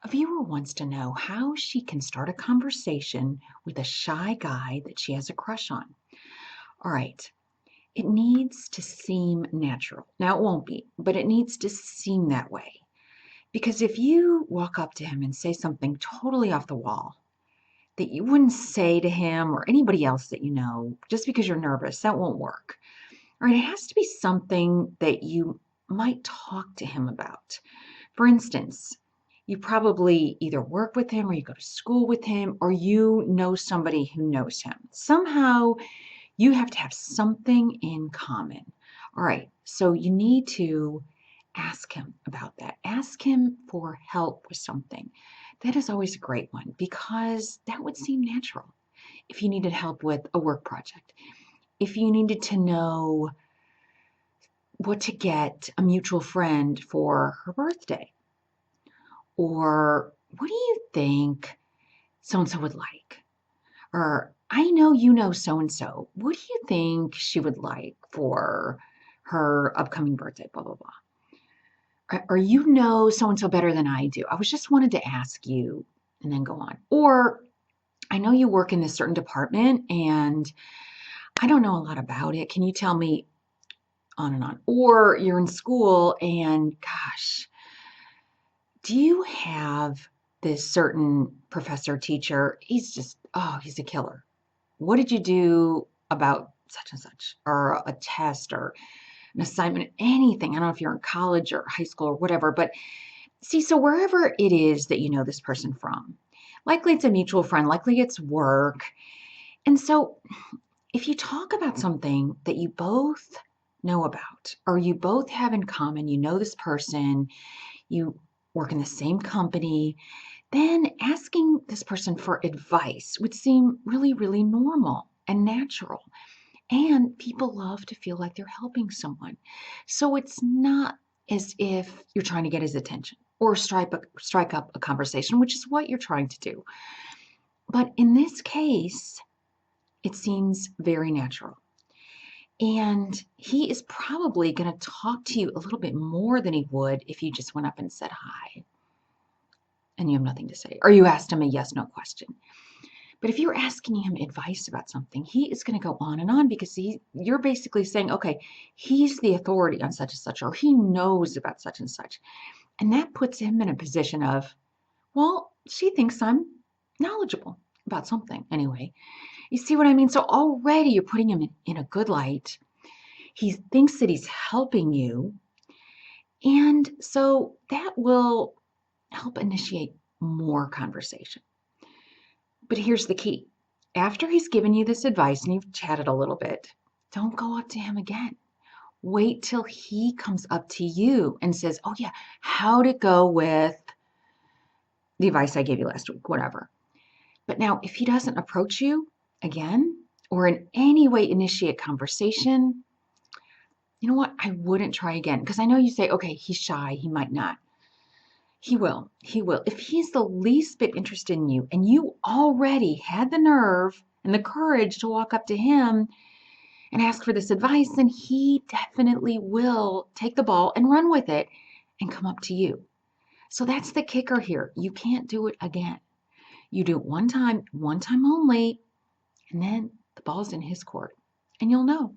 A viewer wants to know how she can start a conversation with a shy guy that she has a crush on. All right, it needs to seem natural. Now, it won't be, but it needs to seem that way. Because if you walk up to him and say something totally off the wall that you wouldn't say to him or anybody else that you know, just because you're nervous, that won't work. All right, it has to be something that you might talk to him about. For instance, you probably either work with him or you go to school with him or you know somebody who knows him. Somehow you have to have something in common. All right, so you need to ask him about that. Ask him for help with something. That is always a great one because that would seem natural. If you needed help with a work project, if you needed to know what to get a mutual friend for her birthday, or what do you think so and so would like? Or I know you know so and so. What do you think she would like for her upcoming birthday? Blah, blah, blah. Or you know so and so better than I do. I was just wanted to ask you, and then go on. Or I know you work in this certain department and I don't know a lot about it. Can you tell me on and on? Or you're in school and gosh, do you have this certain professor, teacher? He's just, oh, he's a killer. What did you do about such and such, or a test, or an assignment, anything? I don't know if you're in college or high school or whatever, but see, so wherever it is that you know this person from, likely it's a mutual friend, likely it's work. And so if you talk about something that you both know about, or you both have in common, you know this person, you work in the same company, then asking this person for advice would seem really, really normal and natural. And people love to feel like they're helping someone. So it's not as if you're trying to get his attention or strike up a conversation, which is what you're trying to do. But in this case, it seems very natural. And he is probably going to talk to you a little bit more than he would if you just went up and said hi and you have nothing to say, or you asked him a yes no question. But if you're asking him advice about something, he is going to go on and on because you're basically saying, okay, he's the authority on such and such, or he knows about such and such. And that puts him in a position of, well, she thinks I'm knowledgeable about something anyway. You see what I mean? So already you're putting him in a good light. He thinks that he's helping you. And so that will help initiate more conversation. But here's the key. After he's given you this advice and you've chatted a little bit, don't go up to him again. Wait till he comes up to you and says, oh, yeah, how'd it go with the advice I gave you last week, whatever. But now, if he doesn't approach you again or in any way initiate conversation, you know what? I wouldn't try again because I know you say, okay, he's shy, he might not. He will. He will. If he's the least bit interested in you and you already had the nerve and the courage to walk up to him and ask for this advice, then he definitely will take the ball and run with it and come up to you. So that's the kicker here. You can't do it again. You do it one time only, and then the ball's in his court, and you'll know.